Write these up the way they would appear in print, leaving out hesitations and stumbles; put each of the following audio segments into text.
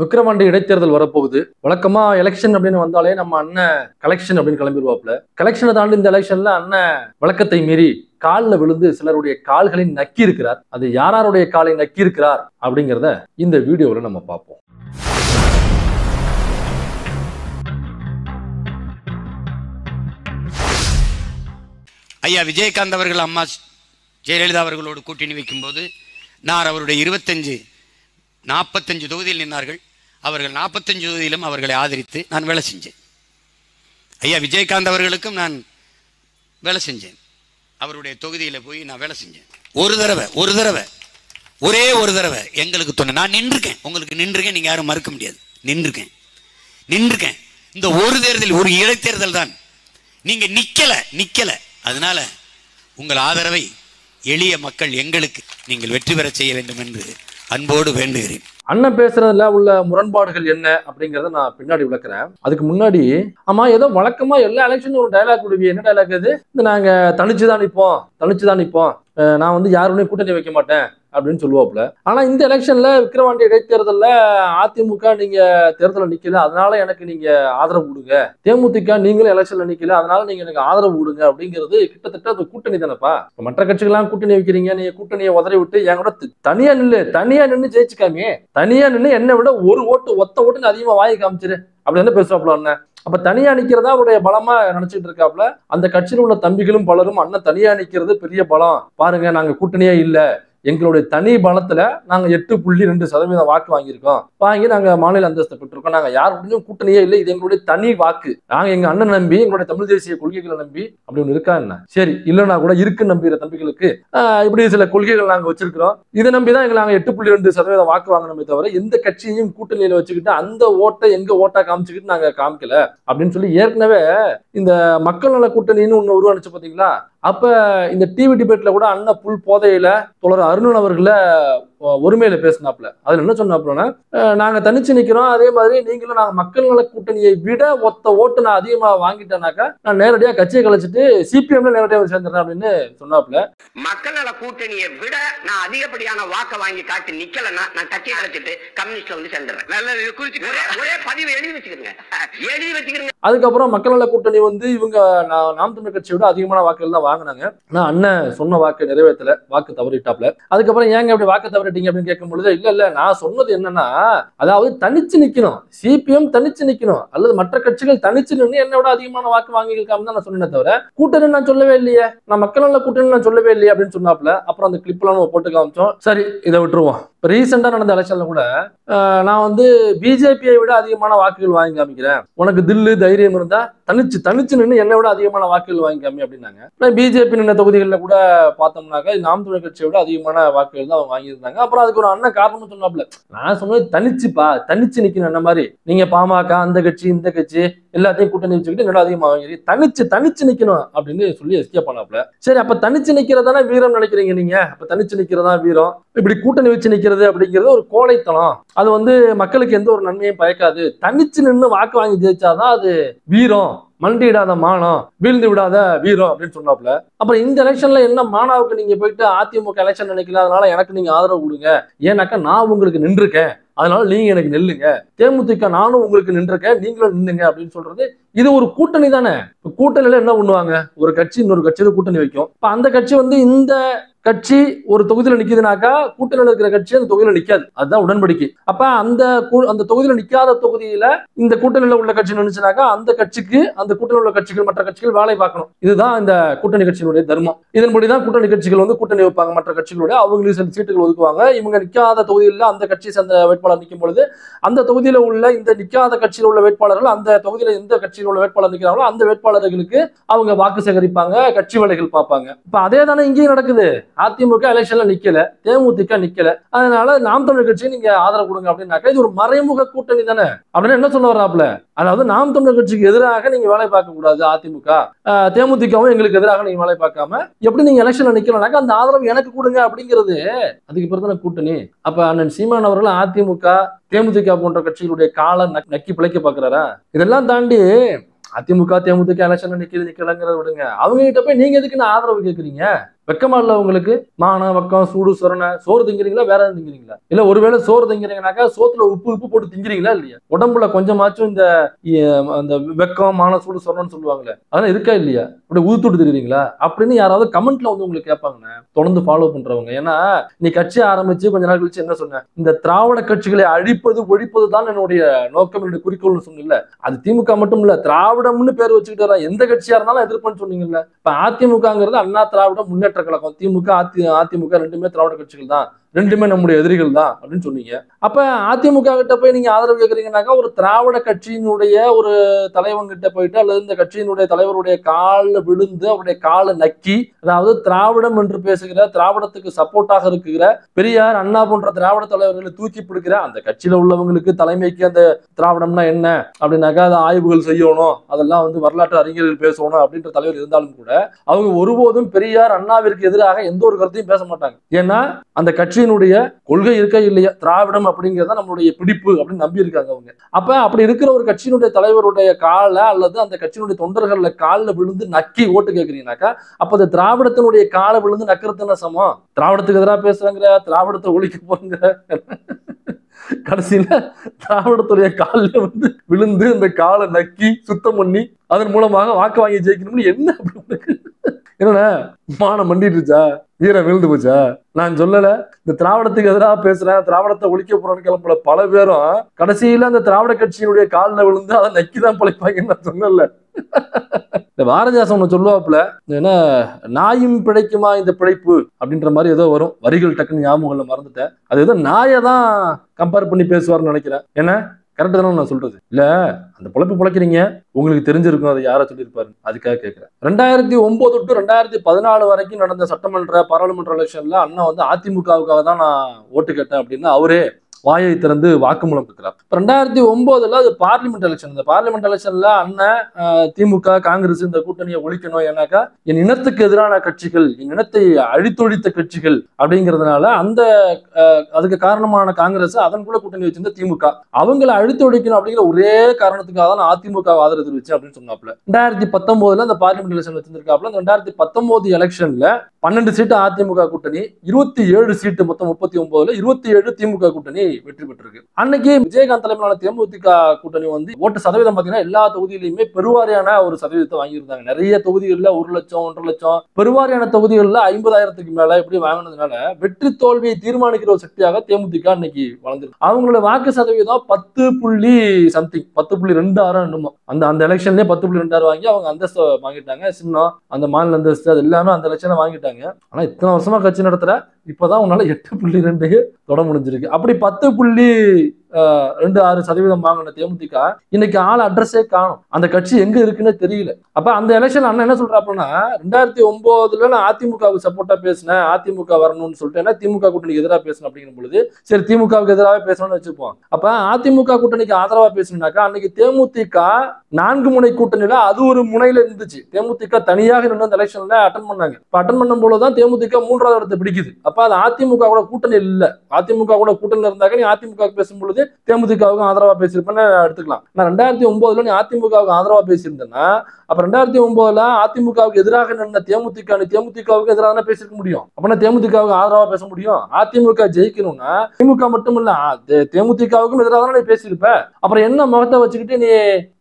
விக்கிரவாண்டி இடைத்தேர்தல் வரப்போகுது. வழக்கமா எலெக்ஷன் அப்படின்னு வந்தாலே நம்ம அண்ணன் கலெக்ஷன் அப்படின்னு கிளம்பிடுவாப்ல. கலெக்ஷனை தாண்டி இந்த எலெக்ஷன்ல அண்ணன் வழக்கத்தை மீறி காலில் விழுந்து சிலருடைய கால்களை நக்கி இருக்கிறார். அது யாருடைய காலை நக்கி இருக்கிறார் அப்படிங்கிறத இந்த வீடியோவில் நம்ம பார்ப்போம். ஐயா விஜயகாந்த் அவர்கள் அம்மா ஜெயலலிதா அவர்களோடு கூட்டணி வைக்கும்போது நான் அவருடைய 45 தொகுதியில் நின்றார்கள். அவர்கள் 45 தொகுதியிலும் அவர்களை ஆதரித்து நான் வேலை செஞ்சேன். ஐயா விஜயகாந்த் அவர்களுக்கும் நான் வேலை செஞ்சேன். அவருடைய தொகுதியில் போய் நான் வேலை செஞ்சேன். ஒரு தடவை ஒரே ஒரு தடவை எங்களுக்கு தோணு நான் நின்றுருக்கேன். உங்களுக்கு நின்றுருக்கேன், நீங்கள் யாரும் மறுக்க முடியாது. நின்றுருக்கேன். இந்த ஒரு தேர்தல், ஒரு இடைத்தேர்தல் தான். நீங்கள் நிக்கல. அதனால உங்கள் ஆதரவை எளிய மக்கள் எங்களுக்கு நீங்கள் வெற்றி பெற செய்ய வேண்டும் என்று அன்போடு வேண்டுகிறேன். அண்ணன் பேசுறதுல உள்ள முரண்பாடுகள் என்ன அப்படிங்கறத நான் பின்னாடி விளக்குறேன். அதுக்கு முன்னாடி ஏதோ வழக்கமா எல்லா எலெக்ஷனும் ஒரு டைலாக் விடுவீங்க. என்ன டைலாக் இது? நாங்க தனிச்சுதான் நிப்போம், நான் யாருமே கூட்டணி வைக்க மாட்டேன் அப்படின்னு சொல்லுவாப்புல. ஆனா இந்த எலெக்ஷன்ல விக்கிரவாண்டி இடைத்தேர்தல்ல அதிமுக நீங்க தேர்தல நிக்கல, அதனால எனக்கு நீங்க ஆதரவு கொடுங்க. தேமுதிக நீங்களும் எலெக்ஷன்ல நிக்கல, அதனால நீங்க எனக்கு ஆதரவு கொடுங்க அப்படிங்கிறது கிட்டத்தட்ட அது கூட்டணி தானப்பா. மற்ற கட்சிகள்லாம் கூட்டணி வைக்கிறீங்க, நீங்க கூட்டணியை உதறி விட்டு என் கூட தனியா நின்று ஜெயிச்சுக்காமே, தனியா நின்று என்னை விட ஒத்த ஓட்டுன்னு அதிகமா வாங்கி காமிச்சிரு அப்படின்னு பேசுவாப்புல அண்ணன். அப்ப தனியா நிக்கிறதா அவருடைய பலமா நினைச்சிட்டு இருக்காப்புல. அந்த கட்சியில் உள்ள தம்பிகளும் பலரும் அண்ணன் தனியா நிக்கிறது பெரிய பலம், பாருங்க நாங்க கூட்டணியே இல்ல, எங்களுடைய தனி பலத்துல நாங்க 8.2% வாக்கு வாங்கி நாங்க மாநில அந்தஸ்தை பெற்றிருக்கோம், நாங்க யாருக்கும் கூட்டணியே இல்லை, இது எங்களுடைய தனி வாக்கு, நாங்க எங்க அண்ணன் நம்பி எங்களுடைய தமிழ் தேசிய கொள்கைகளை நம்பி அப்படி ஒண்ணு இருக்கா என்ன? சரி, இல்லைன்னா கூட இருக்குன்னு நம்புகிற தம்பிகளுக்கு இப்படி சில கொள்கைகள் நாங்க வச்சிருக்கிறோம், இதை நம்பிதான் நாங்க 8.2% வாக்கு வாங்கணுமே தவிர எந்த கட்சியையும் கூட்டணியில வச்சுக்கிட்டு அந்த ஓட்டை எங்க ஓட்டா காமிச்சுக்கிட்டு நாங்க காமிக்கல அப்படின்னு சொல்லி ஏற்கனவே இந்த மக்கள் நல கூட்டணின்னு ஒண்ணு உருவானுச்சு பாத்தீங்களா? அப்ப இந்த டிவி டிபேட்ல கூட அண்ணன் புல் போதையில தொடர் அருணன் அவர்களை ஒருமையில பேசினாப்ல. அதுல என்ன சொன்னாப்லன்னா, நாங்க தனிச்சு நிக்கிறோம், அதே மாதிரி நீங்களும் நாங்க மக்கள் நல கூட்டணியை விட ஒத்த ஓட்டு நான் அதிகமா வாங்கிட்டேனாக்கா நான் நேரடியா கட்சியை கழிச்சிட்டு சிபிஎம்ல நேரடியாக சேர்ந்துறேன் அப்படின்னு சொன்னாப்ல. மக்கள் நல கூட்டணியை விட நான் அதிகப்படியான வாக்க வாங்கி காட்டி நிக்கலன்னா நான் கட்சியை கழிச்சிட்டு கம்யூனிஸ்ட்ல சேர்ந்துறேன். ஒரே பதிவு எழுதி வச்சுக்கிறேன். அதுக்கப்புறம் மக்கள் நல கூட்டணி இவங்க நாம் தமிழர் கட்சியை விட அதிகமான வாக்குகள் தான் வாங்கினாங்க. நான் அண்ணன் சொன்ன வாக்கு நிறைவேற்றல, வாக்கு தவறிட்டாப்ல. அதுக்கப்புறம் ஏங்க அப்படி வாக்கு தவறிட்டீங்க அப்படின்னு கேட்கும் பொழுது, இல்ல நான் சொன்னது என்னன்னா, அதாவது தனிச்சு நிக்கணும், சிபிஎம் தனிச்சு நிக்கணும் அல்லது மற்ற கட்சிகள் தனிச்சு நின்று என்னோட அதிகமான வாக்கு வாங்கியிருக்காம தான் நான் சொன்னேன் தவிர கூட்டணி நான் சொல்லவே இல்லையே, நான் மக்கள் நல கூட்டணி நான் சொல்லவே இல்லையே அப்படின்னு சொன்னாப்ல. அப்புறம் அந்த கிளிப் எல்லாம் போட்டு காமிச்சோம். சரி, இதை விட்டுருவோம். இப்போ ரீசெண்டா நடந்த எலெக்ஷன்ல கூட நான் பிஜேபியை விட அதிகமான வாக்குகள் வாங்கி காமிக்கிறேன், உனக்கு தில்லு தைரியம் இருந்தா தனிச்சு நின்று என்னை விட அதிகமான வாக்குகள் வாங்கி காமி அப்படின்னாங்க. பிஜேபி நின்ற தொகுதிகளில் கூட பார்த்தோம்னாக்கா நாம் தமிழர் கட்சியை விட அதிகமான வாக்குகள் தான் அவங்க வாங்கியிருந்தாங்க. அப்புறம் அதுக்கு ஒரு அண்ணன் காரணமும் சொன்னாப்ல, நான் சொன்னது தனிச்சு நிக்கணும், என்ன மாதிரி நீங்க பாமக அந்த கட்சி இந்த கட்சி எல்லாத்தையும் கூட்டணி வச்சுக்கிட்டு என்னோட அதிகமா வாங்கி தனிச்சு நிக்கணும் அப்படின்னு சொல்லி எஸ்கேப் பண்ணாப்ல. சரி, அப்ப தனிச்சு நிக்கிறதானே வீரம் நினைக்கிறீங்க நீங்க? அப்ப தனிச்சு நிக்கிறதா வீரம்? இப்படி கூட்டணி வச்சு நிக்கிறது அப்படிங்கிறது ஒரு கோழைத்தனம், அது மக்களுக்கு எந்த ஒரு நன்மையும் பயக்காது. தனிச்சு நின்று வாக்கு வாங்கி ஜெயிச்சாதான் அது வீரம், மண்டியிடாத மானம், வீழ்ந்து விடாத வீரம் அப்படின்னு சொன்னாப்ல. அப்புறம் இந்த எலெக்ஷன்ல என்ன மானாவுக்கு நீங்க போயிட்டு அதிமுக எலெக்ஷன் நினைக்கல, அதனால எனக்கு நீங்க ஆதரவு கொடுங்க, ஏன்னாக்கா நான் உங்களுக்கு நின்றுருக்கேன், அதனால நீங்க எனக்கு நெல்லுங்க, தேமுதிக நானும் உங்களுக்கு நின்றுருக்கேன் நீங்களும் நின்னுங்க அப்படின்னு சொல்றது இது ஒரு கூட்டணி தானே. கூட்டணியில என்ன பண்ணுவாங்க, ஒரு கட்சி இன்னொரு கட்சியில கூட்டணி வைக்கும். இப்ப அந்த கட்சி இந்த கட்சி ஒரு தொகுதியில நிக்குதுனாக்கா கூட்டணியில் இருக்கிற கட்சி அந்த தொகுதியில நிக்காது, அதுதான் உடன்படிக்கை. அப்ப அந்த தொகுதியில நிக்காத தொகுதியில இந்த கூட்டணியில உள்ள கட்சி நினைச்சுனாக்கா அந்த கட்சிக்கு அந்த கூட்டணியில் உள்ள கட்சிகள் மற்ற கட்சிகள் வேலை பார்க்கணும். இதுதான் இந்த கூட்டணி கட்சியினுடைய தர்மம். இதன்படிதான் கூட்டணி கட்சிகள் கூட்டணி வைப்பாங்க, மற்ற கட்சிகளோட அவங்களுக்கு சில சீட்டுகள் ஒதுக்குவாங்க. இவங்க நிக்காத தொகுதியில் அந்த கட்சி சேர்ந்த வேட்பாளர் நிற்கும் பொழுது அந்த தொகுதியில உள்ள இந்த நிக்காத கட்சியில் உள்ள வேட்பாளர்கள் அந்த தொகுதியில எந்த கட்சியில் உள்ள வேட்பாளர் நிற்கிறாங்களோ அந்த வேட்பாளர்களுக்கு அவங்க வாக்கு சேகரிப்பாங்க, கட்சி வேலைகள் பார்ப்பாங்க. இப்ப அதே தானே இங்கேயும் நடக்குது. அதிமுக எலெக்ஷன்ல நிக்கல, தேமுதிக நிக்கல, அதனால நாம் தமிழர் கட்சி நீங்க ஆதரவு கொடுங்க அப்படின்னாக்கா இது ஒரு மறைமுக கூட்டணி தானே அப்படின்னு என்ன சொல்ல வர்றாப்ல? அதாவது நாம் தமிழர் கட்சிக்கு எதிராக நீங்க வேலை பார்க்க கூடாது, அதிமுக தேமுதிகவும் எங்களுக்கு எதிராக நீங்க வேலை பார்க்காம எப்படி நீங்க எலெக்ஷன்ல நிக்கலனாக்கா அந்த ஆதரவு எனக்கு கொடுங்க அப்படிங்கிறது, அதுக்கு பிறகு தானே கூட்டணி. அப்ப அண்ணன் சீமான் அவர்கள் அதிமுக தேமுதிக போன்ற கட்சிகளுடைய காலை நக்கி பிழைக்க பாக்குறாரா? இதெல்லாம் தாண்டி அதிமுக தேமுதிக எலெக்ஷன்ல நிக்கலங்கிறத விடுங்க, அவங்க கிட்ட போய் நீங்க எதுக்குன்னு ஆதரவு கேட்குறீங்க? வெக்கமா இல்ல உங்களுக்கு? மான வக்கம் சூடு சொரணை, சோறு திங்கிறீங்களா வேற எதுவும் திங்கிறீங்களா? இல்ல ஒருவேளை சோறு திங்கிறீங்கனாக்கா சோத்துல உப்பு போட்டு திங்கிறீங்களா இல்லையா? உடம்புல கொஞ்சமாச்சும் இந்த அந்த வெக்கம் மான சூடு சொரணன்னு சொல்லுவாங்களே அதெல்லாம் இருக்கா இல்லையா? அப்படி ஊத்துட்டு தெரியுறீங்களா அப்படின்னு யாராவது கமெண்ட்ல வந்து உங்களுக்கு கேட்பாங்கண்ணே, தொடர்ந்து ஃபாலோ பண்றவங்க. ஏன்னா நீ கட்சி ஆரம்பிச்சு கொஞ்ச நாள் கழிச்சு என்ன சொன்ன, இந்த திராவிட கட்சிகளை அழிப்பது ஒழிப்பது தான் என்னுடைய நோக்கம், என்னுடைய குறிக்கோள்னு சொன்னீங்கல்ல. அது திமுக மட்டும் இல்ல, திராவிடம்னு பேர் வச்சுக்கிட்டு வர எந்த கட்சியா இருந்தாலும் எதிர்ப்புன்னு சொன்னீங்கல்ல. இப்ப அதிமுகங்கிறது அண்ணா திராவிட முன்னேற்ற கழகம், திமுக அதிமுக ரெண்டுமே திராவிட கட்சிகள் தான், ரெண்டுமே நம்முடைய எதிரிகள் தான் அப்படின்னு சொன்னீங்க. அப்ப அதிமுக கிட்ட போய் நீங்க ஆதரவு கேட்கறீங்கன்னாக்கா ஒரு திராவிட கட்சியினுடைய ஒரு தலைவன் கிட்ட போயிட்டு அல்லது இந்த கட்சியினுடைய தலைவருடைய காலில் விழுந்து அவருடைய காலை நக்கி, அதாவது திராவிடம் என்று பேசுகிற திராவிடத்துக்கு சப்போர்ட்டாக இருக்கிற பெரியார் அண்ணா போன்ற திராவிட தலைவர்களை தூக்கி பிடிக்கிற அந்த கட்சியில உள்ளவங்களுக்கு தலைமைக்கு அந்த திராவிடம்னா என்ன அப்படின்னாக்கா அதை ஆய்வுகள் செய்யணும், அதெல்லாம் வந்து வரலாற்று அறிஞர்கள் பேசணும் அப்படின்ற தலைவர் இருந்தாலும் கூட அவங்க ஒருபோதும் பெரியார் அண்ணாவிற்கு எதிராக எந்த ஒரு கருத்தையும் பேச மாட்டாங்க. ஏன்னா அந்த கட்சியினுடைய கொள்கை இருக்கா இல்லையா, திராவிடம் அப்படிங்கிறத நம்மளுடைய பிடிப்பு அப்படின்னு நம்பி இருக்காங்க அவங்க. அப்ப அப்படி இருக்கிற ஒரு கட்சியினுடைய தலைவருடைய காலை அல்லது அந்த கட்சியினுடைய தொண்டர்கள காலில் விழுந்து நக்கி ஓட்டு கேட்கறீங்கன்னாக்கா அப்ப அந்த திராவிடத்தினுடைய காலை விழுந்து நக்கிறது என்ன சமம்? திராவிடத்துக்கு எதிராக பேசுறாங்க, திராவிடத்தை ஒழிக்க போறாங்க, கடைசியில திராவிடத்துடைய காலில் வந்து விழுந்து அந்த காலை நக்கி சுத்தம் பண்ணி அதன் மூலமாக வாக்கு வாங்கி ஜெயிக்கணும்னு என்ன என்ன மானம் மண்டிட்டுச்சா, வீரம் விழுந்து போச்சா? நான் சொல்லல இந்த திராவிடத்துக்கு எதிராக பேசுறேன், திராவிடத்தை ஒழிக்க போறேன்னு கிளம்புற பல பேரும் கடைசியில அந்த திராவிட கட்சியினுடைய காலில் விழுந்து அதை நக்கிதான் பழைப்பாங்கன்னு நான் சொன்னல. இந்த பாரதிதாசன் ஒண்ணு சொல்லுவாப்புல, ஏன்னா நாயும் பிழைக்குமா இந்த பிழைப்பு அப்படின்ற மாதிரி ஏதோ வரும் வரிகள், டக்குன்னு ஞாபகங்கள்ல மறந்துட்டேன். அது ஏதோ நாயை தான் கம்பேர் பண்ணி பேசுவார்னு நினைக்கிறேன். ஏன்னா கரெக்ட் தானே நான் சொல்றது? இல்ல அந்த பொழைப்பு பொழைக்கிறீங்க, உங்களுக்கு தெரிஞ்சிருக்கும் அதை யாரை சொல்லியிருப்பாரு, அதுக்காக கேட்கிறேன். 2009 to 2014 வரைக்கும் நடந்த சட்டமன்ற பாராளுமன்ற எலெக்ஷன்ல அண்ணா வந்து அதிமுகவுக்காக தான் நான் ஓட்டு கேட்டேன் அப்படின்னு அவரே வாயை திறந்து வாக்குமூலம் கொடுக்கிறார். 2009 அது பார்லிமெண்ட் எலெக்ஷன். இந்த பார்லிமெண்ட் எலெக்ஷன்ல அண்ணன் திமுக காங்கிரஸ் இந்த கூட்டணியை ஒழிக்கணும், ஏன்னாக்கா என் இனத்துக்கு எதிரான கட்சிகள், என் இனத்தை அழித்தொழித்த கட்சிகள் அப்படிங்கிறதுனால அந்த அதுக்கு காரணமான காங்கிரஸ் அதன் கூட கூட்டணி வச்சிருந்த திமுக அவங்களை அழித்தொழிக்கணும் அப்படிங்கிற ஒரே காரணத்துக்காக தான் ஆதிமுக ஆதரவு தெரிவிச்சு அப்படின்னு சொன்னாப்ல. 2019 அந்த பார்லிமெண்ட் எலெக்ஷன் வச்சிருக்காப்ல. 2019 எலெக்ஷன்ல 12 சீட்டு அதிமுக கூட்டணி, 27 சீட்டு மொத்தம் 39ல 27 திமுக கூட்டணி வெற்றி பெற்றிருக்கு. அன்னைக்கு விஜயகாந்த் தலைமையிலான தேமுதிக கூட்டணி வந்து ஓட்டு சதவீதம் பாத்தீங்கன்னா எல்லா தொகுதியிலுமே பெருவாரியான ஒரு சதவீதத்தை வாங்கியிருந்தாங்க. நிறைய தொகுதிகளில் 1 லட்சம் 1.5 லட்சம், பெருவாரியான தொகுதிகளில் 50,000க்கு மேல இப்படி வாங்கினதுனால வெற்றி தோல்வியை தீர்மானிக்கிற ஒரு சக்தியாக தேமுதிக அன்னைக்கு வளர்ந்துருக்கு. அவங்களோட வாக்கு சதவீதம் 10.26 என்னமோ அந்த எலெக்ஷன்லயே 10.26 வாங்கி அவங்க அந்தஸ்து வாங்கிட்டாங்க. சின்னம் அந்த மாநில அந்தஸ்து அது எல்லாமே அந்த எலெக்ஷனை வாங்கிட்டாங்க. ஆனா இத்தனை வருஷமா கட்சி நடத்துற இப்பதான் உன்னால 8.2 தொட முடிஞ்சிருக்கு. அப்படி 10.26% வாங்கின தேமுதிக இன்னைக்கு ஆள் அட்ரஸே காணும், அந்த கட்சி எங்க இருக்குன்னு தெரியல. அப்ப அந்த எலெக்ஷன் அண்ணன் என்ன சொல்றாப்புன்னா 2009 நான் அதிமுகவுக்கு சப்போர்ட்டா பேசினேன், அதிமுக வரணும்னு சொல்லிட்டு, ஏன்னா திமுக கூட்டணிக்கு எதிராக பேசணும் அப்படிங்கிற பொழுது சரி திமுகவுக்கு எதிராக பேசணும்னு வச்சுப்போம். அப்ப அதிமுக கூட்டணிக்கு ஆதரவா பேசணும்னாக்கா அன்னைக்கு தேமுதிக 4 முனை கூட்டணியில அது ஒரு முனையில இருந்துச்சு. தேமுதிக தனியாக நின்று அந்த எலெக்ஷன்ல அட்டன் பண்ணாங்க. அட்டன் பண்ணும் போதுதான் தேமுதிக 3வது இடத்தை பிடிக்குது. அப்ப அது அதிமுக கூட கூட்டணி இல்ல, அதிமுக கூட கூட்டணி இருந்தாக்க நீ அதிமுக பேசும் பொழுது தேமுதிகவுக்கும் ஆதரவா பேசியிருப்பேன்னு எடுத்துக்கலாம். நான் 2009 நீ அதிமுகவுக்கு ஆதரவா பேசியிருந்தேன்னா அப்ப 2009 அதிமுகவுக்கு எதிராக நின்ற தேமுதிக நீ தேமுதிகவுக்கு எதிராக பேசிருக்க முடியும். அப்பனா தேமுதிகவுக்கு ஆதரவா பேச முடியும். அதிமுக ஜெயிக்கணும்னா திமுக மட்டும் இல்ல தேமுதிகவுக்கும் எதிராக தானே நீ பேசியிருப்ப. அப்புறம் என்ன முகத்தை வச்சுக்கிட்டு நீ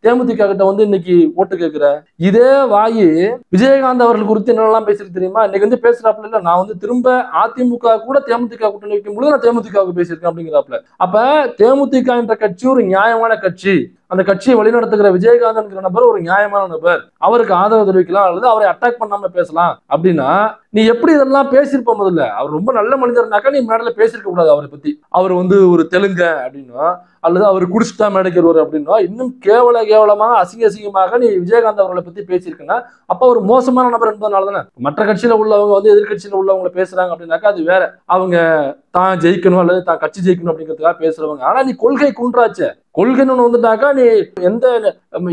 தேமுதிக கிட்ட வந்து இன்னைக்கு ஓட்டு கேட்கிற? இதே வாயி விஜயகாந்த் அவர்கள் குறித்து என்னெல்லாம் பேசிருக்கு தெரியுமா? இன்னைக்கு வந்து பேசுறாப்புல, இல்ல நான் வந்து திரும்ப அதிமுக கூட தேமுதிக கூட்டணி வைக்கும் பொழுது நான் தேமுதிகவுக்கு பேசியிருக்கேன் அப்படிங்கிறாப்புல. அப்ப தேமுதிக என்ற கட்சி ஒரு நியாயமான கட்சி, அந்த கட்சியை வழிநடத்துகிற விஜயகாந்த் என்கிற நபர் ஒரு நியாயமான நபர், அவருக்கு ஆதரவு தெரிவிக்கலாம் அல்லது அவரை அட்டாக் பண்ணாம பேசலாம் அப்படின்னா நீ எப்படி இதெல்லாம் பேசியிருப்ப? முதல்ல அவர் ரொம்ப நல்ல மனிதர்னாக்கா நீ மேடல பேசியிருக்க கூடாது அவரை பத்தி. அவர் வந்து ஒரு தெலுங்க அப்படின்னா அல்லது அவர் குடிச்சுட்டா மேடைக்கிறவர் அப்படின்னா இன்னும் கேவலமாக அசிங்கமாக நீ விஜயகாந்த் அவர்களை பத்தி பேசியிருக்கனா அப்ப ஒரு மோசமான நபர் என்பதனால தானே. மற்ற கட்சியில உள்ளவங்க வந்து எதிர்கட்சியில உள்ளவங்களை பேசுறாங்க அப்படின்னாக்கா அது வேற, அவங்க தான் ஜெயிக்கணும் அல்லது தான் கட்சி ஜெயிக்கணும் அப்படிங்கிறதுக்காக பேசுறவங்க. ஆனா நீ கொள்கை குன்றாச்சே, கொள்கைன்னு ஒண்ணு வந்துட்டாக்கா நீ எந்த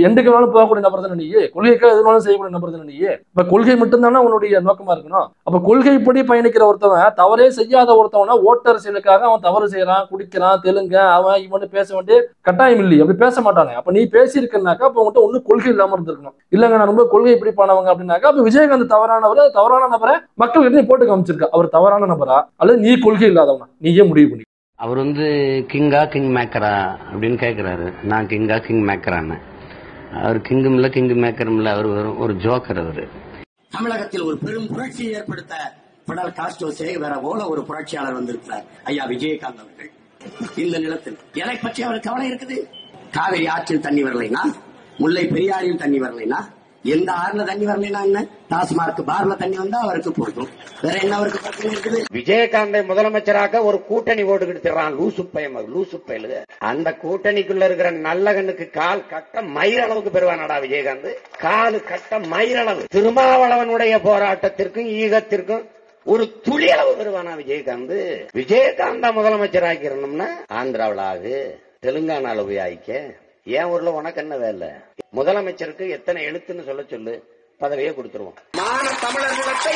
எண்டுக்கு வேணாலும் போகக்கூடிய நபர் தானே நீ, கொள்கைக்காக எதுனாலும் செய்யக்கூடிய நபர் தானே நீ. இப்ப கொள்கை மட்டும்தானே உன்னுடைய நோக்கமா இருக்கணும். அப்ப கொள்கைப்படி பயணிக்கிற ஒருத்தவன் தவறே செய்யாத ஒருத்தவனா ஓட்டு அரசியலுக்காக அவன் தவறு செய்யறான், குடிக்கிறான், தெலுங்க அவன் இவனு பேச வேண்டிய கட்டாயம் இல்லை. அப்படி பேச மாட்டானே. அப்ப நீ பேசியிருக்கனாக்கா அப்ப உங்கள்கிட்ட ஒன்னும் கொள்கை இல்லாம இருந்திருக்கணும். இல்லங்க நான் ரொம்ப கொள்கை இப்படி பண்ணவங்க அப்படின்னாக்கா அப்ப விஜயகாந்த் தவறானவர், தவறான நபரை மக்கள் கிட்ட நீ போட்டு காமிச்சிருக்க. அவர் தவறான நபரா அல்லது நீ கொள்கை இல்லாதவனா, நீயே முடிவு பண்ணி. அவர் கிங்கா கிங் மேக்கரா அப்படின்னு கேட்கிறாரு. நான் கிங்கா கிங் மேக்கரான்னு. அவர் கிங்கும் இல்ல கிங் மேக்கரும் இல்ல, அவர் ஒரு ஜோக்கர். அவரு தமிழகத்தில் ஒரு பெரும் புரட்சியை ஏற்படுத்த பிடல் காஸ்ட்ரோ சேகர போல ஒரு புரட்சியாளர் வந்திருக்கிறார் ஐயா விஜயகாந்த் அவர்கள். இந்த நிலத்தில் எதை பற்றி அவர் கவலை இருக்குது? காவிரி ஆற்றில் தண்ணி வரலைனா, முல்லை பெரியாறில் தண்ணி வரலைனா, எந்த ஆறுல தண்ணி வரலைனா என்ன, டாஸ்மார்க் பார்ல தண்ணி வந்தா அவருக்கு போதும். வேற என்ன அவருக்கு பிரச்சனை இருக்குது? விஜயகாந்தை முதலமைச்சராக ஒரு கூட்டணி ஓட்டுக்கிட்டு லூசு பயலு. அந்த கூட்டணிக்குள்ள இருக்கிற நல்ல கண்ணுக்கு கால் கட்ட மயிரளவுக்கு பெறுவானடா விஜயகாந்த். காலு கட்ட மயிரளவு. திருமாவளவனுடைய போராட்டத்திற்கும் ஈகத்திற்கும் ஒரு துளி அளவு பெறுவானா விஜயகாந்த். விஜயகாந்த முதலமைச்சர் ஆக்கிரணும்னா ஆந்திராவில் ஆகு, தெலுங்கானால போய் ஆயிக்க. ஏன் ஊர்ல உனக்கு என்ன வேலை? முதலமைச்சருக்கு எத்தனை எழுத்துன்னு சொல்ல சொல்லு, பதவியே கொடுத்துருவோம். தமிழர் நிலத்தை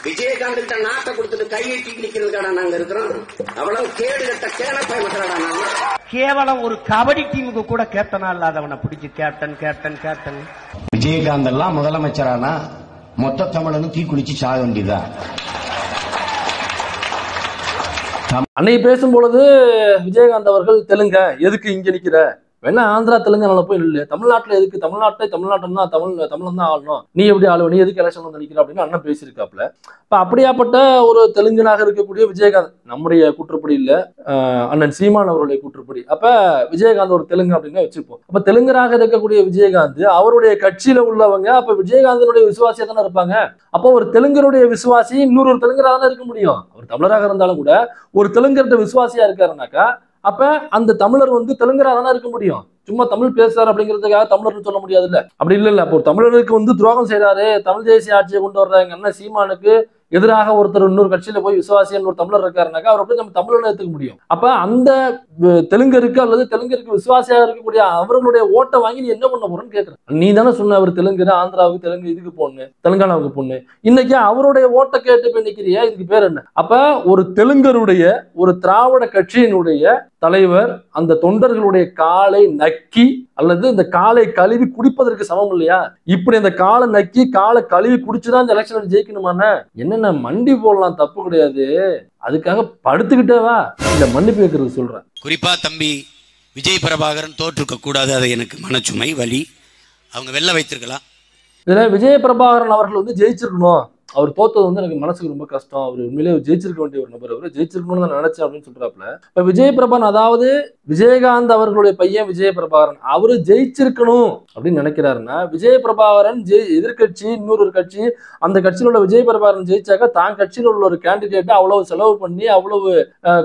விஜயகாந்த் நாட்டை கொடுத்துட்டு கையெட்டி நிக்கிறதுக்கான நாங்க இருக்கிறோம். அவ்வளவு கேடு கட்ட கேனப்பை மக்களடா. நாங்க கேவலம் ஒரு கபடி டீமுக்கு கூட கேப்டனா இல்லாதவனை பிடிச்சு கேப்டன் கேப்டன் கேப்டன். விஜயகாந்த் எல்லாம் முதலமைச்சரானா மொத்த தமிழனும் தீ குளிச்சு சாக வேண்டியதான். அன்னைக்கு பேசும்பொழுது விஜயகாந்த் அவர்கள் தெலுங்க எதுக்கு இங்க நிக்கிற, வேணா ஆந்திரா தெலுங்கானால போய் இல்லை, தமிழ்நாட்டுல எதுக்கு, தமிழ்நாட்டம் தான் தமிழன் தான் ஆளணும், நீ எப்படி ஆளுவ, நீ எதுக்கு எலெக்ஷன் வந்து நிக்கிற அப்படின்னு அண்ணன் பேசியிருக்காப்ல. இப்ப அப்படியாப்பட்ட ஒரு தெலுங்கனாக இருக்கக்கூடிய விஜயகாந்த், நம்முடைய கூற்றுப்படி இல்ல, அண்ணன் சீமான் அவருடைய கூற்றுப்படி. அப்ப விஜயகாந்த் ஒரு தெலுங்கு அப்படின்னு வச்சுப்போம். அப்ப தெலுங்கராக இருக்கக்கூடிய விஜயகாந்த் அவருடைய கட்சியில உள்ளவங்க அப்ப விஜயகாந்தனுடைய விசுவாசியா தானே இருப்பாங்க. அப்போ ஒரு தெலுங்கருடைய விசுவாசி இன்னொரு தெலுங்கராக தானே இருக்க முடியும். அவர் தமிழராக இருந்தாலும் கூட ஒரு தெலுங்கர்கிட்ட விசுவாசியா இருக்காருனாக்கா அப்ப அந்த தமிழர் தெலுங்கரா தானே இருக்க முடியும். சும்மா தமிழ் பேசுறாரு அப்படிங்கிறதுக்காக தமிழர்னு சொல்ல முடியாது இல்ல. அப்படி இல்ல. அப்போ ஒரு தமிழருக்கு துரோகம் செய்யறாரு, தமிழ் தேசிய ஆட்சியை கொண்டு வர்ற எங்க அண்ணன் சீமானுக்கு எதிராக ஒருத்தர் இன்னொரு கட்சியில போய் விசுவாசியன் ஒரு தமிழர் இருக்காருனாக்கா அவரை போய் நம்ம தமிழர்னு எடுத்துக்க முடியும். அப்ப அந்த தெலுங்கருக்கு அல்லது தெலுங்கருக்கு விசுவாசியா இருக்கக்கூடிய அவர்களுடைய ஓட்டை வாங்கி நீ என்ன பண்ண போறன்னு கேட்கிறேன். நீ தானே சொன்ன அவர் தெலுங்கு, ஆந்திராவுக்கு தெலுங்கு, இதுக்கு பொண்ணு, தெலுங்கானாவுக்கு பொண்ணு. இன்னைக்கு அவருடைய ஓட்டை கேட்டு போய் நிக்கிறியா, இதுக்கு பேர் என்ன? அப்ப ஒரு தெலுங்கருடைய ஒரு திராவிட கட்சியினுடைய தலைவர் அந்த தொண்டர்களுடைய காலை நக்கி அல்லது இந்த காலை கழுவி குடிப்பதற்கு சமம் இல்லையா? இப்படி அந்த காலை நக்கி காலை கழுவி குடிச்சுதான் இந்த எலெக்ஷன் ஜெயிக்கணுமான? என்னென்ன மண்டி போடலாம், தப்பு கிடையாது. அதுக்காக படுத்துக்கிட்டேவா இந்த மன்னிப்பு கேட்கறது சொல்றேன். குறிப்பா தம்பி விஜய் பிரபாகரன் தோற்றுக்க கூடாது, அது எனக்கு மனச்சுமை வலி. அவங்க வெல்ல வைத்திருக்கலாம். இதுல விஜய பிரபாகரன் அவர்கள் ஜெயிச்சிருக்கணும். அவர் தோத்தது எனக்கு மனசுக்கு ரொம்ப கஷ்டம். அவர் உண்மையிலேயே ஜெயிச்சிருக்க வேண்டிய ஒரு நபர், அவர் ஜெயிச்சிருக்கணும்னு தான் நினைச்சேன் அப்படின்னு சொல்றாப்புல. இப்ப விஜய பிரபாகரன், அதாவது விஜயகாந்த் அவர்களுடைய பையன் விஜய பிரபாகரன், அவரு ஜெயிச்சிருக்கணும் அப்படின்னு நினைக்கிறாருன்னா, விஜய பிரபாகரன் எதிர்கட்சி இன்னொரு கட்சி, அந்த கட்சியில் உள்ள விஜய பிரபாகரன் ஜெயிச்சாக்க தான் கட்சியில் உள்ள ஒரு கேண்டிடேட் அவ்வளவு செலவு பண்ணி அவ்வளவு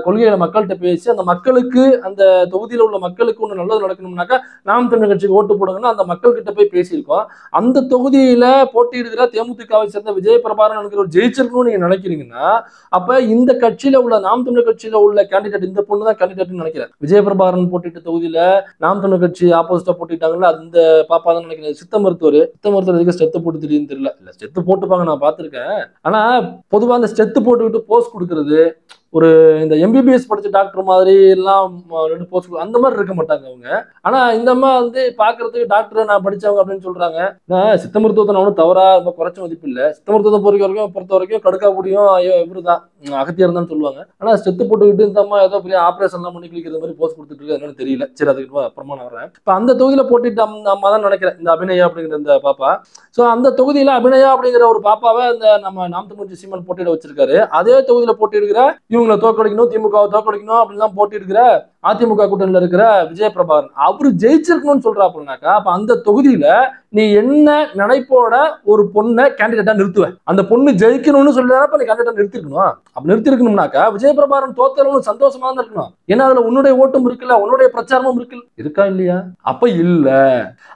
கொள்கைகளை மக்கள்கிட்ட பேசி அந்த மக்களுக்கு, அந்த தொகுதியில் உள்ள மக்களுக்கு ஒண்ணு நல்லது நடக்கணும்னாக்கா நாம் தமிழர் கட்சிக்கு ஓட்டு போடுங்கன்னா அந்த மக்கள் கிட்ட போய் பேசியிருக்கோம். அந்த தொகுதியில போட்டியிடுகிற தேமுதிகவை சேர்ந்த விஜய பிரபாகரன் ஒரு ஜெயிச்சிருக்கணும்னு நீங்க நினைக்கிறீங்கன்னா அப்ப இந்த கட்சியில உள்ள நாம் தமிழர் கட்சியில உள்ள கேண்டிடேட், இந்த பொண்ணு தான் கேண்டிடேட்னு நினைக்கிறேன். விஜய பிரபாகரன் போட்டிட்ட தொகுதியில நாம் தமிழர் கட்சி ஆப்போசிட்டா போட்டிட்டாங்கல்ல, அந்த பாப்பா தான் நினைக்கிறேன். சித்த மருத்துவர் எதுக்கு ஸ்டெத்து போட்டு திடீர்னு தெரியல. இல்ல ஸ்டெத்து போட்டுப்பாங்க, நான் பார்த்திருக்கேன். ஆனா பொதுவா அந்த ஸ்டெத்து போட்டுக்கிட்டு போஸ்ட் கொடுக்கறது ஒரு இந்த எம்பிபிஎஸ் படிச்ச டாக்டர் மாதிரி எல்லாம் ரெண்டு போஸ்ட் அந்த மாதிரி இருக்க மாட்டாங்க அவங்க. ஆனா இந்த அம்மா பாக்குறதுக்கு டாக்டர் நான் படிச்சவங்க அப்படின்னு சொல்றாங்க. நான் சித்த மருத்துவத்தை நான் ஒன்றும் தவறா ரொம்ப குறைச்ச மதிப்பு இல்லை. சித்த மருத்துவத்தை பொறுத்த வரைக்கும் கடுக்கா முடியும் இவருதான் அகத்தியர் தான் சொல்லுவாங்க. ஆனா ஸ்டெத்து போட்டுக்கிட்டு இந்த அம்மா ஏதோ பெரிய ஆபரேஷன் எல்லாம் பண்ணி கிளிக்கிற மாதிரி போஸ்ட் கொடுத்துட்டு இருக்கு, என்னன்னு தெரியல. சரி, அதுக்கு அப்புறமா நான் வரேன். இப்ப அந்த தொகுதியில போட்டிட்டு அம்மா தான் நினைக்கிறேன், இந்த அபிநயா அப்படிங்கிற இந்த பாப்பா. சோ அந்த தொகுதியில அபிநயா அப்படிங்கிற ஒரு பாப்பாவை இந்த நம்ம நாம் தமிழர் சீமான் போட்டியிட வச்சிருக்காரு. அதே தொகுதியில போட்டியிடுகிற இவங்களை தோற்கடிக்கணும், திமுகவை தோற்கடிக்கணும் அப்படிலாம் போட்டியிடுகிற அதிமுக கூட்டணியில இருக்கிற விஜய பிரபாகரன் அவரு ஜெயிச்சிருக்கணும்னு சொல்றாப்புனாக்கா அப்ப அந்த தொகுதியில நீ என்ன நினைப்போட ஒரு பொண்ணை கேண்டிடேட்டா நிறுத்துவ? அந்த பொண்ணு ஜெயிக்கணும்னு சொல்லிதான் நீ கேண்டிடேட்டா நிறுத்திருக்கணும். அப்ப நிறுத்திருக்கணும்னாக்கா விஜய பிரபாகரன் தோத்தலும் சந்தோஷமா தான் இருக்கணும். ஏன்னா அதுல உன்னுடைய ஓட்டும் இருக்குல்ல, உன்னுடைய பிரச்சாரமும் இருக்குல்ல, இருக்கா இல்லையா? அப்ப இல்ல.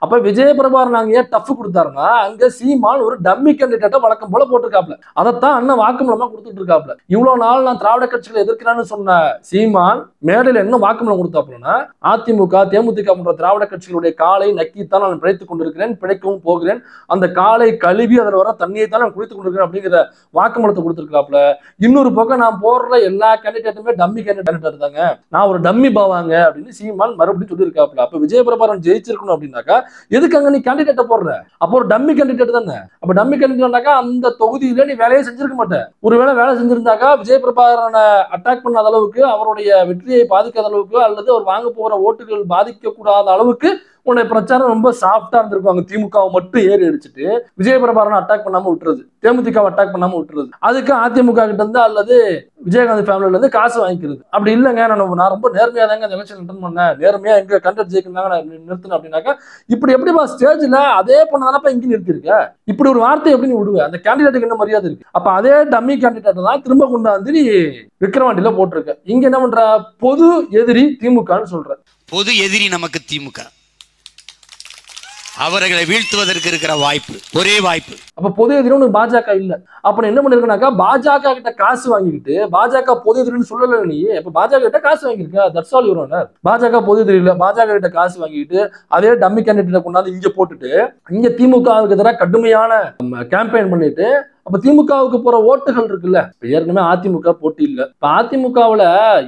அப்ப விஜய பிரபாகரன் அங்க ஏன் டஃப் கொடுத்தாருன்னா அங்க சீமான் ஒரு டம்மி கேண்டிடேட்டா வழக்கம் போல போட்டிருக்காப்ல. அதைத்தான் அண்ணன் வாக்குமூலமா கொடுத்துட்டு இருக்காப்ல. இவ்வளவு நாள் நான் திராவிட கட்சிகளை எதிர்க்கிறான்னு சொன்ன சீமான் மேடையில என்ன வாக்குமூலம் கொடுத்தாப்புலன்னா அதிமுக தேமுதிக போன்ற திராவிட கட்சிகளுடைய காலை நக்கித்தான் நான் பிழைத்துக் கொண்டிருக்கிறேன், பிழைக்கவும் போகிறேன், அந்த காலை கழுவி அதில் வர தண்ணியை தான் நான் குடித்துக் கொண்டிருக்கிறேன் அப்படிங்கிற வாக்குமூலத்தை கொடுத்திருக்காப்புல. இன்னொரு பக்கம் நான் போடுற எல்லா கேண்டிடேட்டுமே டம்மி கேண்டிடேட் தாங்க, நான் ஒரு டம்மி பாவாங்க அப்படின்னு சீமான் மறுபடியும் சொல்லியிருக்காப்புல. அப்ப விஜயபிரபாரன் ஜெயிச்சிருக்கணும் அப்படின்னாக்கா எதுக்கு அங்க நீ கேண்டிடேட்டை போடுற? அப்போ ஒரு டம்மி கேண்டிடேட் தானே. அப்ப டம்மி கேண்டிடேட்னாக்கா அந்த தொகுதியில நீ வேலையை செஞ்சிருக்க மாட்டேன். ஒருவேளை வேலை செஞ்சிருந்தாக்கா விஜயபிரபாரனை அட்டாக் பண்ணாத அளவுக்கு, அவருடைய வெற்றியை பாதிக்காத அளவுக்கு, அல்லது அவர் வாங்க போற ஓட்டுகள் பாதிக்க கூடாத அளவுக்கு உன்னுடைய பிரச்சாரம் ரொம்ப சாஃப்டா இருந்திருக்கும். திமுகவை மட்டும் ஏறி அடிச்சுட்டு விஜயபிரபாரனை அட்டாக் பண்ணாம விட்டுறது, தேமுதிகவை அட்டாக் பண்ணாம விட்டுறது, அதுக்கு அதிமுக கிட்ட இருந்து அல்லது விஜயகாந்த் ஃபேமிலில இருந்து காசு வாங்கிக்கிறது. அப்படி இல்லைங்க, நான் ரொம்ப நேர்மையா தாங்க அந்த எலெக்ஷன் அட்டன் பண்ணேன், நேர்மையா எங்க கண்டக்ட் ஜெயிக்கிறாங்க நான் நிறுத்தினேன் அப்படின்னாக்கா இப்படி எப்படிப்பா ஸ்டேஜ்ல அதே பண்ணதானப்பா இங்கே நிறுத்திருக்க? இப்படி ஒரு வார்த்தை எப்படி நீ விடுவேன்? அந்த கேண்டிடேட்டுக்கு என்ன மரியாதை இருக்கு? அப்ப அதே டம்மி கேண்டிடேட் தான் திரும்ப கொண்டாந்து நீ விக்கிரவாண்டியில போட்டிருக்க. இங்க என்ன பண்ற? பொது எதிரி திமுகன்னு சொல்ற. பொது எதிரி நமக்கு திமுக. அவர்களை வீழ்த்துவதற்கு இருக்கிற வாய்ப்பு, ஒரே வாய்ப்பு. அப்ப பொது எதிரி பாஜக இல்ல. அப்ப என்ன பண்ணிருக்கனாக்கா பாஜக கிட்ட காசு வாங்கிக்கிட்டு, பாஜக பொது எதிரின்னு சொல்லல நீ, இப்ப பாஜக கிட்ட காசு வாங்கியிருக்க, தட்ஸ் ஆல் யுவர் ஆனர். பாஜக பொது எதிரி இல்ல, பாஜக கிட்ட காசு வாங்கிட்டு அதே டம்மி கேண்டிடேட் கொண்டாந்து இங்க போட்டுட்டு இங்க திமுகவுக்கு எதிராக கடுமையான கேம்பெயின் பண்ணிட்டு, அப்ப திமுகவுக்கு போற ஓட்டுகள் இருக்குல்ல, ஏற்கனவே அதிமுக போட்டி இல்ல, இப்ப அதிமுகவுல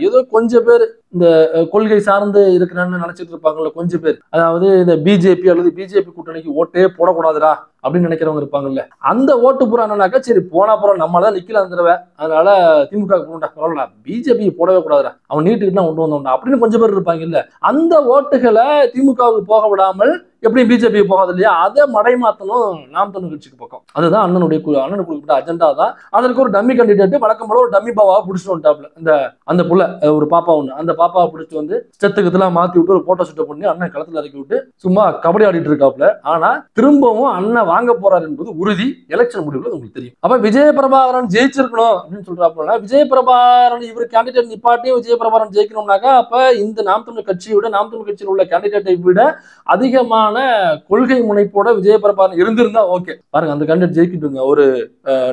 ஏதோ கொஞ்சம் பேர் இந்த கொள்கை சார்ந்து இருக்கிறான்னு நினைச்சிட்டு இருப்பாங்கல்ல கொஞ்சம் பேர், அதாவது இந்த பிஜேபி அல்லது பிஜேபி கூட்டணிக்கு ஓட்டே போடக்கூடாதுடா அப்படின்னு நினைக்கிறவங்க இருப்பாங்கல்ல, அந்த ஓட்டு பூரா என்னன்னாக்கா சரி போனா போறோம் நம்மளால நிக்கல அந்த தடவை, அதனால திமுக போண்டா பரவாயில்ல, பிஜேபி போடவே கூடாதுடா, அவன் நீட்டுக்கிட்டு ஒன்று வந்தோம்டா அப்படின்னு கொஞ்சம் பேர் இருப்பாங்க இல்ல, அந்த ஓட்டுகளை திமுகவுக்கு போக விடாமல் எப்படி பிஜேபி போகாது இல்லையா, அதை மடைமாத்தணும் நாம் தமிழர் கட்சிக்கு பக்கம். அதுதான் அண்ணனுக்கு கொடுக்கப்பட்ட அஜெண்டா தான். அதற்கு ஒரு டம்மி கேண்டிடேட் வழக்கம் போல ஒரு டம்மி பாபாவை பிடிச்சிட்டு வந்துட்டாப்ல. அந்த புள்ள ஒரு பாப்பா ஒண்ணு, அந்த பாப்பாவை பிடிச்சிட்டு வந்து ஸ்டெத்துக்கு மாத்தி விட்டு ஒரு போட்டோ ஷூட் பண்ணி அண்ணன் களத்துல இறக்கி விட்டு சும்மா கபடி ஆடிட்டு இருக்காப்ல. ஆனா திரும்பவும் அண்ணன் வாங்க போறாரு என்பது உறுதி. எலெக்ஷன் முடிவுல உங்களுக்கு தெரியும். அப்ப விஜயபிரபாகரன் ஜெயிச்சிருக்கணும் அப்படின்னு சொல்றாப்புல. விஜயபிரபாகரன் இவர் கேண்டிடேட் நிப்பாட்டியும் விஜயபிரபாகரன் ஜெயிக்கணும்னாக்கா அப்ப இந்த நாம் தமிழர் கட்சியோட நாம் தமிழர் கட்சியில் உள்ள கேண்டிடேட்டை விட அதிகமான கொள்கை முனைப்போட விஜயபிரபாகரன் இருந்திருந்தா ஓகே, பாருங்க அந்த கேண்டிடேட் ஜெயிக்கிட்டுங்க, ஒரு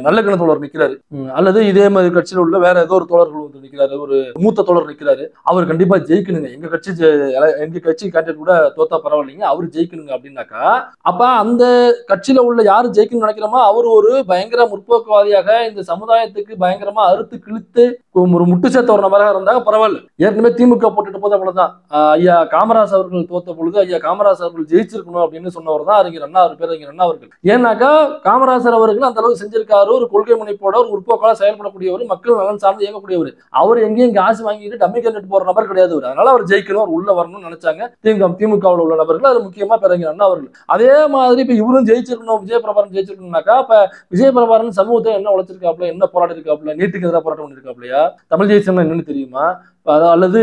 நல்ல கண தோழர் நிக்கிறாரு, அல்லது இதே மாதிரி கட்சியில் உள்ள வேற ஏதோ ஒரு தோழர்கள் வந்து நிக்கிறாரு, ஒரு மூத்த தோழர் நிக்கிறாரு, அவர் கண்டிப்பா ஜெயிக்கணுங்க, எங்க கட்சி கேண்டிடேட் கூட தோத்தா பரவாயில்லைங்க, அவர் ஜெயிக்கணுங்க அப்படின்னாக்கா அப்ப அந்த கட்சியில உள்ள யாரு ஜெயிக்கணும்னு நினைக்கிறோமோ அவர் ஒரு பயங்கர முற்போக்குவாதியாக இந்த சமுதாயத்துக்கு பயங்கரமா அறுத்து கிழித்து ஒரு முட்டு சேர்த்த ஒரு நபராக இருந்தாங்க பரவாயில்ல. ஏற்கனவே திமுக போட்டுட்டு போது அவ்வளவுதான். ஐயா காமராஜ் அவர்கள் தோத்த பொழுது ஐயா காமராஜ் அவர்கள் ஜெயிச்சிருக்கணும் அப்படின்னு சொன்னவர் தான் அறிஞர் அண்ணா, அவர் பேர் அறிஞர் அண்ணா அவர்கள். ஏன்னாக்கா காமராஜர் அவர்கள் அந்த அளவுக்கு செஞ்சிருக்காரு, ஒரு கொள்கை முனைப்போட ஒரு முற்போக்காக செயல்படக்கூடியவர், மக்கள் நலன் சார்ந்து இயங்கக்கூடியவர். அவர் எங்கேயும் காசு வாங்கிட்டு டம்மி கேண்டிடேட் போற நபர் கிடையாது. அதனால அவர் ஜெயிக்கணும், அவர் உள்ள வரணும்னு நினைச்சாங்க திமுகவில் உள்ள நபர்கள், அது முக்கியமா அறிஞர் அண்ணா அவர்கள். அதே மாதிரி இப்ப இவரும் ஜெயிச்சிருக்கணும், விஜயபிரபாகரன் ஜெயிச்சிருக்கணும்னாக்கா இப்ப விஜயபிரபாகரன் சமூகத்தை என்ன உழைச்சிருக்காப்ல, என்ன போராடி இருக்காப்ல, நீட்டுக்கு எதிராக போராட்டம் பண்ணிருக்காப்லையா, தமிழ் தேசியம் என்னன்னு தெரியுமா, அல்லது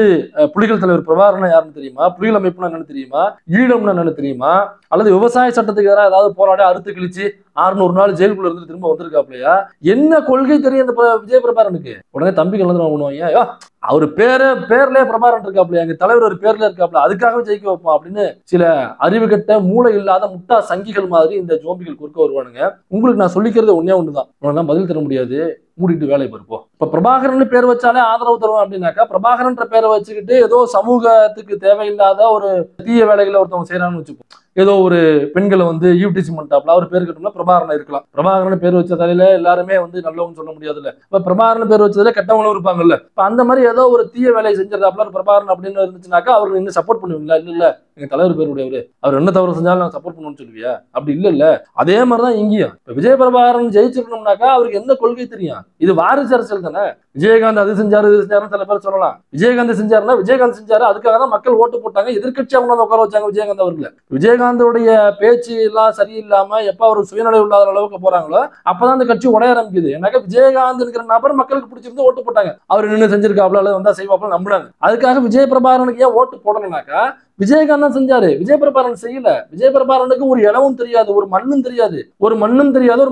புலிகள் தலைவர் பிரபாகரன் யாருன்னு தெரியுமா, புலிகள் அமைப்புனா என்னன்னு தெரியுமா, ஈழம்னா என்னன்னு தெரியுமா, அல்லது விவசாய சட்டத்துக்கு எதிராக ஏதாவது போராடி அறுத்து கிழிச்சு 600 நாள் ஜெயிலுக்குள்ள இருந்து திரும்ப வந்திருக்காப்லையா, என்ன கொள்கை தெரியும் அந்த விஜயபிரபாகரனுக்கு? உடனே தம்பிகள் வந்து பண்ணுவாங்க, அவரு பேர்லயே பிரபாகரன் இருக்காப்லையா, எங்க தலைவர் ஒரு பேர்ல இருக்காப்ல, அதுக்காக ஜெயிக்க வைப்போம் அப்படின்னு சில அறிவு கட்ட மூளை இல்லாத முட்டா சங்கிகள் மாதிரி இந்த ஜோம்பிகள் குறுக்க வருவானுங்க. உங்களுக்கு நான் சொல்லிக்கிறது ஒன்னே ஒண்ணுதான், உனக்கு பதில் தர முடியாது, மூடிட்டு வேலை பார்ப்போம். இப்ப பிரபாகரன் பேர் வச்சாலே ஆதரவு தருவோம் அப்படின்னாக்கா பிரபாகரன்ற பேரை வச்சுக்கிட்டு ஏதோ சமூகத்துக்கு தேவையில்லாத ஒரு தீய வேலைகளை ஒருத்தவங்க செய்யறான்னு வச்சுப்போம். ஏதோ ஒரு பெண்களை வந்து யூடிசி பண்ணிட்டாப்ல, அவர் பேர் கட்டணும்னா பிரபாகரன் இருக்கலாம். பிரபாகரன் பேர் வச்ச தலையில எல்லாருமே வந்து நல்லவங்க சொல்ல முடியாதுல்ல. இப்ப பிரபாகரன் பேர் வச்சதுல கெட்டவங்களும் இருப்பாங்கல்ல. இப்ப அந்த மாதிரி ஏதோ ஒரு தீய வேலையை செஞ்சிருக்காப்ல பிரபாகரன் அப்படின்னு இருந்துச்சுனாக்கா அவருக்கு இன்னும் சப்போர்ட் பண்ணுவீங்களா? இல்ல எங்க தலைவர் பேருடையவரு, அவர் என்ன தவறு செஞ்சாலும் நான் சப்போர்ட் பண்ணுவேன்னு சொல்லுவியா? அப்படி இல்ல. அதே மாதிரிதான் இங்கேயும் இப்ப விஜயபிரபாகரன் ஜெயிச்சிருக்கணும்னாக்கா அவருக்கு என்ன கொள்கை தெரியும்? இது வாரிசு அரசியல் தானே. விஜயகாந்த் அது செஞ்சாரு இது செஞ்சாருன்னு சில பேர் சொல்லலாம். விஜயகாந்த் செஞ்சாருன்னா விஜயகாந்த் செஞ்சாரு, அதுக்காக தான் மக்கள் ஓட்டு போட்டாங்க, எதிர்கட்சி அவங்க உட்கார வச்சாங்க விஜயகாந்த் அவர்கள். விஜயகாந்தோடைய பேச்சு எல்லாம் சரியில்லாம எப்ப அவர் சுயநலை இல்லாத அளவுக்கு போறாங்களோ அப்பதான் அந்த கட்சி உடைய ஆரம்பிக்குது. ஏன்னாக்கா விஜயகாந்த் இருக்கிற நபர் மக்களுக்கு பிடிச்சிருந்து ஓட்டு போட்டாங்க, அவர் நின்று செஞ்சிருக்காப்ல அல்லது வந்தா செய்வாப்ல நம்பினாங்க. அதுக்காக விஜயபிரபாகரனுக்கு ஏன் ஓட்டு போடணும்னாக்கா விஜயகாந்த் தான் செஞ்சாரு, விஜயபிரபாகரன் செய்யல. விஜயபிரபாகரனுக்கு ஒரு இலவும் தெரியாது, ஒரு மண்ணும் தெரியாது, ஒரு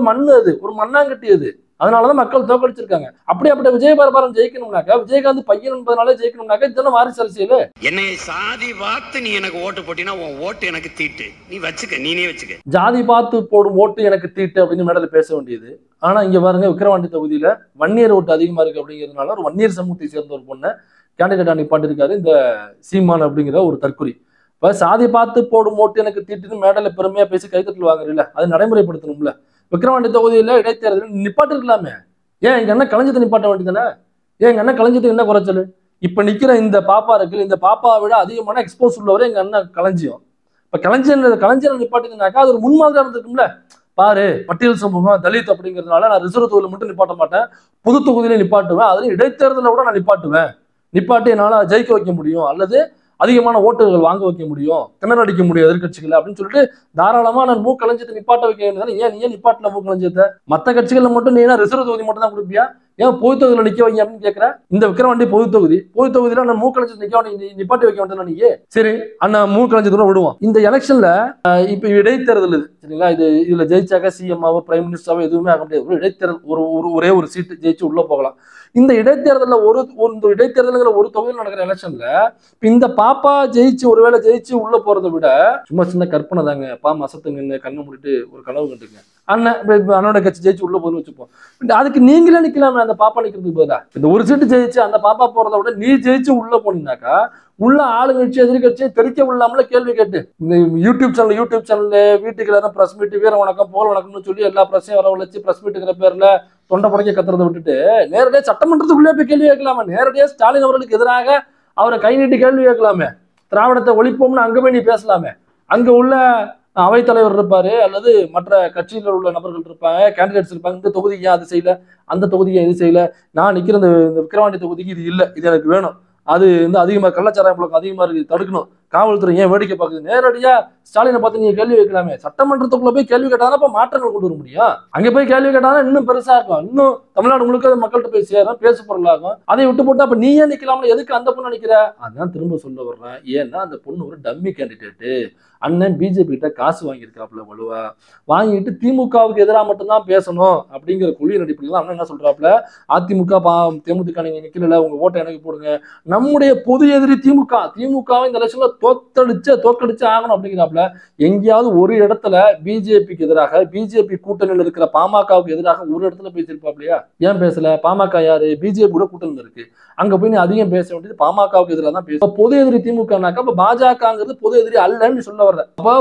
மண்ணு, அது ஒரு மண்ணாங்கட்டி, அது அதனாலதான் மக்கள் தோக்கடிச்சிருக்காங்க. அப்படிப்பட்ட விஜயபிரபாகரன் ஜெயிக்கணும்னாக்கா விஜயகாந்த் பையன் என்பதனால ஜெயிக்கணும்னாக்கா இதெல்லாம் வாரிசு அரசியல். என்னை சாதி பார்த்து நீ எனக்கு ஓட்டு போட்டினா உன் ஓட்டு எனக்கு தீட்டு, நீ வச்சுக்க, நீனே வச்சுக்க. ஜாதி பார்த்து போடும் ஓட்டு எனக்கு தீட்டு அப்படின்னு மேடல பேச வேண்டியது. ஆனா இங்க பாருங்க விக்கிரவாண்டி தொகுதியில வன்னியர் ஓட்டு அதிகமா இருக்கு அப்படிங்கிறதுனால ஒரு வன்னியர் சமூகத்தை சேர்ந்த ஒரு பொண்ணை கேண்டிடேட்டா நிப்பாட்டிருக்காரு இந்த சீமான் அப்படிங்கிற ஒரு தற்குறி. இப்ப சாதி பார்த்து போடும் ஓட்டு எனக்கு தீட்டுன்னு மேடையில பெருமையா பேசி கைத்தட்டல் வாங்குறீல்ல, அது நடைமுறைப்படுத்தணும்ல. விக்கிரவாண்டி தொகுதியில இடைத்தேர்தல் நிப்பாட்டிருக்கலாமே, ஏன் எங்க அண்ணன் கலைஞத்தை நிப்பாட்ட வேண்டியதானே? ஏன் எங்க அண்ணன் கலைஞத்துக்கு என்ன குறைச்சல்? இப்ப நிக்கிற இந்த பாப்பா இருக்கு, இந்த பாப்பாவை விட அதிகமான எக்ஸ்போஸ் உள்ளவரை எங்க அண்ணன் களஞ்சியம். இப்ப களஞ்சியம் நிப்பாட்டினாக்கா அது ஒரு முன்மாதிரியா இருந்திருக்கும்ல. பாரு, பட்டியல் சமூகம் தலித் அப்படிங்கிறதுனால நான் ரிசர்வ் தொகுதியில மட்டும் நிப்பாட்ட மாட்டேன், பொது தொகுதியில நிப்பாட்டுவேன், அதுல இடைத்தேர்தலை கூட நான் நிப்பாட்டி என்னால ஜெயிக்க வைக்க முடியும், அல்லது அதிகமான ஓட்டுகள் வாங்க வைக்க முடியும், திணற அடிக்க முடியும் எதிர்கட்சிகளை அப்படின்னு சொல்லிட்டு தாராளமா நான் மூக்களஞ்சத்தை நிப்பாட்ட வைக்க வேண்டியதானே. ஏன் நீ ஏன் நிப்பாட்டின மூக்களஞ்சத்தை? மற்ற கட்சிகள்ல மட்டும் நீ ரிசர்வ் தொகுதி மட்டும் தான் கொடுப்பியா? ஏன் பொது தொகுதியில நிக்க வைங்க அப்படின்னு கேட்கிற? இந்த விக்கிரவாண்டி பொது தொகுதியில நான் மூக்களஞ்சத்தை நிப்பாட்டி வைக்க வேண்டியது நீ. சரி, அண்ணா மூக்களஞ்சத்தோட விடுவோம். இந்த எலெக்ஷன்ல இப்ப இடைத்தேர்தல் இது சரிங்களா, இதுல ஜெயிச்சாக்க சிஎம்ஆவோ பிரைம் மினிஸ்டராவோ எதுவுமே ஆக முடியாது. ஒரு இடைத்தேர்தல் ஒரே ஒரு சீட்டு ஜெயிச்சு உள்ள போகலாம். இந்த இடைத்தேர்தலில் இடைத்தேர்தலுங்கிற ஒரு தொகுதியில் நடக்கிற எலெக்ஷன்ல இந்த பாப்பா ஒருவேளை ஜெயிச்சு உள்ள போறதை விட சும்மா சின்ன கற்பனை தாங்க, மசத்துங்க கண்ணை மூடிட்டு ஒரு கனவு கண்டுங்க, அண்ணனோட கட்சி ஜெயிச்சு உள்ள போதுன்னு வச்சுப்போம். அதுக்கு நீங்களே நிக்கலாமே, அந்த பாப்பா நிக்கிறதுக்கு பதிலா இந்த ஒரு சீட்டு ஜெயிச்சு அந்த பாப்பா போறதை விட நீ ஜெயிச்சு உள்ள போனீங்கன்னாக்கா உள்ள ஆளுங்கட்சி எதிர்கட்சி தெரிக்க விடாமல கேள்வி கேட்டு இந்த யூடியூப் சேனல் வீட்டுக்கு எல்லாரும் பிரஸ் மீட் வீர வணக்கம் போல் வணக்கம்னு சொல்லி எல்லா பிரஸையும் வரவழைச்சு பிரஸ் மீட்டுங்கிற பேர்ல தொண்டை படைக்க கத்துறதை விட்டுட்டு நேரடியாக சட்டமன்றத்துக்குள்ளே போய் கேள்வி கேட்கலாமே. நேரடியாக ஸ்டாலின் அவர்களுக்கு எதிராக அவரை கை நீட்டி கேள்வி கேட்கலாமே. திராவிடத்தை ஒழிப்போம்னு அங்க போய் நீ பேசலாமே. அங்க உள்ள அவைத்தலைவர் இருப்பாரு, அல்லது மற்ற கட்சியில் உள்ள நபர்கள் இருப்பாங்க, கேண்டிடேட்ஸ் இருப்பாங்க. இந்த தொகுதிக்கு ஏன் அது செய்யல, அந்த தொகுதிக்கு இது செய்யல, நான் நிக்கிற இந்த விக்கிரவாண்டி தொகுதிக்கு இது இல்லை, இது எனக்கு வேணும், அது அதிகமாக கள்ளச்சாராய பழக்கம் அதிகமா இருக்கு, தடுக்கணும், காவல்துறை ஏன் வேடிக்கை பார்க்குது, நேரடியா ஸ்டாலினை பார்த்து நீங்க கேள்வி வைக்கலாமே. சட்டமன்றத்துக்குள்ள போய் கேள்வி கேட்டாதான் இப்ப மாற்றங்கள் கொண்டு வர முடியும். அங்க போய் கேள்வி கேட்டாதான் இன்னும் பெருசா இருக்கும், இன்னும் தமிழ்நாடு முழுக்க மக்கள்கிட்ட போய் சேரும், பேசு பொருளாகும். அதை விட்டு போட்டு அப்ப நீ ஏன் நிக்கலாம்ல, எதுக்கு அந்த பொண்ணு நிக்கிற? அதான் திரும்ப சொல்ல வர்றேன். ஏன்னா அந்த பொண்ணு ஒரு டம்மி கேண்டிடேட்டு. அண்ணன் பிஜேபி கிட்ட காசு வாங்கியிருக்காப்புல, வலுவா வாங்கிட்டு திமுகவுக்கு எதிராக மட்டும்தான் பேசணும் அப்படிங்கிற கொள்கை நடிப்பில் அண்ணன் என்ன சொல்றாப்புல, அதிமுக தேமுதிக நீங்க நிக்கல, உங்க ஓட்டை எனக்கு போடுங்க, நம்முடைய பொது எதிரி திமுகவை இந்த எலெக்ஷன்ல தோக்கடிச்சு ஆகணும் அப்படிங்கிறாப்புல. எங்கேயாவது ஒரு இடத்துல பிஜேபிக்கு எதிராக, பிஜேபி கூட்டணியில் இருக்கிற பாமகவுக்கு எதிராக ஒரு இடத்துல பேசியிருப்பாப்லையா? ஏன் பேசல? பாமக யாரு? பிஜேபி கூட கூட்டணியில் இருக்கு, அங்க போய் நீ அதிகம் பேச வேண்டியது பாமகவுக்கு எதிராக தான் பேச. பொது எதிரி திமுகனாக்கா அப்ப பாஜகங்கிறது பொது எதிரி அல்லன்னு சொல்ல வர்ற. அப்ப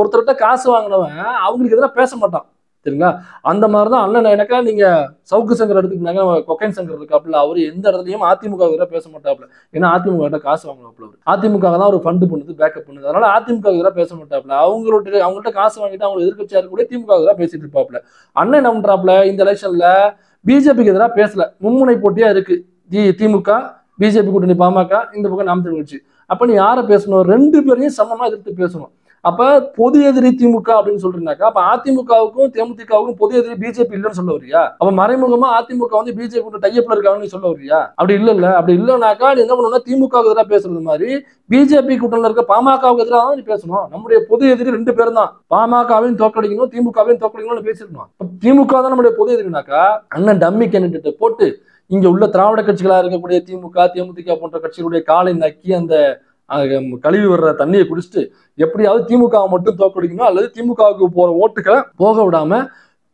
ஒருத்தர்கிட்ட காசு வாங்கினவன் அவங்களுக்கு எதிராக பேச மாட்டான், சரிங்களா? அந்த மாதிரிதான் அண்ணன். எனக்கா நீங்க சவுக்கு சங்கர் எடுத்துக்கிட்டாங்க, கொக்கைன் சங்கர் இருக்காப்புல, அவரு எந்த இடத்துலயும் அதிமுக எதிராக பேச மாட்டாப்புல. ஏன்னா அதிமுக கிட்ட காசு வாங்கினாப்புல, அதிமுக தான் ஒரு ஃபண்டு பண்ணுது, பேக்கப் பண்ணுது, அதனால அதிமுக எதிராக பேச மாட்டாப்புல. அவங்கள்ட்ட காசு வாங்கிட்டு அவங்க எதிர்கட்சியா இருக்கக்கூடிய திமுக எதிராக பேசிட்டு இருப்பாப்புல. அண்ணன் என்ன பண்றாப்புல, இந்த எலெக்ஷன்ல பிஜேபிக்கு எதிராக பேசல, மும்முனை போட்டியா இருக்கு, திமுக பிஜேபி கூட்டணி பாமக, இந்த பக்கம் நாம் தமிழ் கட்சி. அப்ப நீ யாரை பேசணும்? ரெண்டு பேரையும் சமமா எதிர்த்து பேசணும். அப்ப பொது எதிரி திமுக அப்படின்னு சொல்றீங்கன்னாக்கா அப்ப அதிமுகவுக்கும் தேமுதிகவுக்கும் பொது எதிரி பிஜேபி இல்லைன்னு சொல்ல வரியா? அப்ப மறைமுகமா அதிமுக பிஜேபி டைப்ல இருக்காங்கன்னு சொல்ல வரியா? அப்படி இல்ல. அப்படி இல்லைனாக்கா நீ என்ன பண்ணணும்னா திமுகவுக்கு எதிராக பேசுறது மாதிரி பிஜேபி கூட்டணியில் இருக்க பாமகவுக்கு எதிராக தான் நீ பேசணும். நம்முடைய பொது எதிரி ரெண்டு பேரும் தான், பாமகவையும் தோக்கடிக்கணும், திமுகவையும் தோக்கடிக்கணும்னு பேசிருக்கணும். திமுக தான் நம்முடைய பொது எதிரினாக்கா அண்ணன் டம்மி கேண்டிடேட்டை போட்டு இங்க உள்ள திராவிட கட்சிகளா இருக்கக்கூடிய திமுக தேமுதிக போன்ற கட்சிகளுடைய காலை நக்கி அந்த கழுவி வர்ற தண்ணியை குடிச்சிட்டு எப்படியாவது திமுகவை மட்டும் தோக்கடிக்கணும், அல்லது திமுகவுக்கு போற ஓட்டுகளை போக விடாம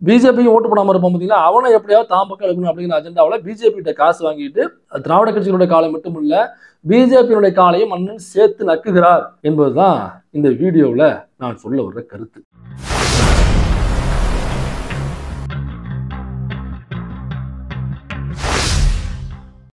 பிஜேபிக்கு ஓட்டு போடாம இருப்போம் பார்த்தீங்களா, அவனை எப்படியாவது தாம் பக்கம் எடுக்கணும் அப்படிங்கிற அஜெண்டாவில் பிஜேபி கிட்ட காசு வாங்கிட்டு திராவிட கட்சிகளுடைய காலை மட்டும் இல்ல பிஜேபியினுடைய காலையும் மன்னன் சேர்த்து நக்குகிறார் என்பதுதான் இந்த வீடியோவில் நான் சொல்ல வர்ற கருத்து.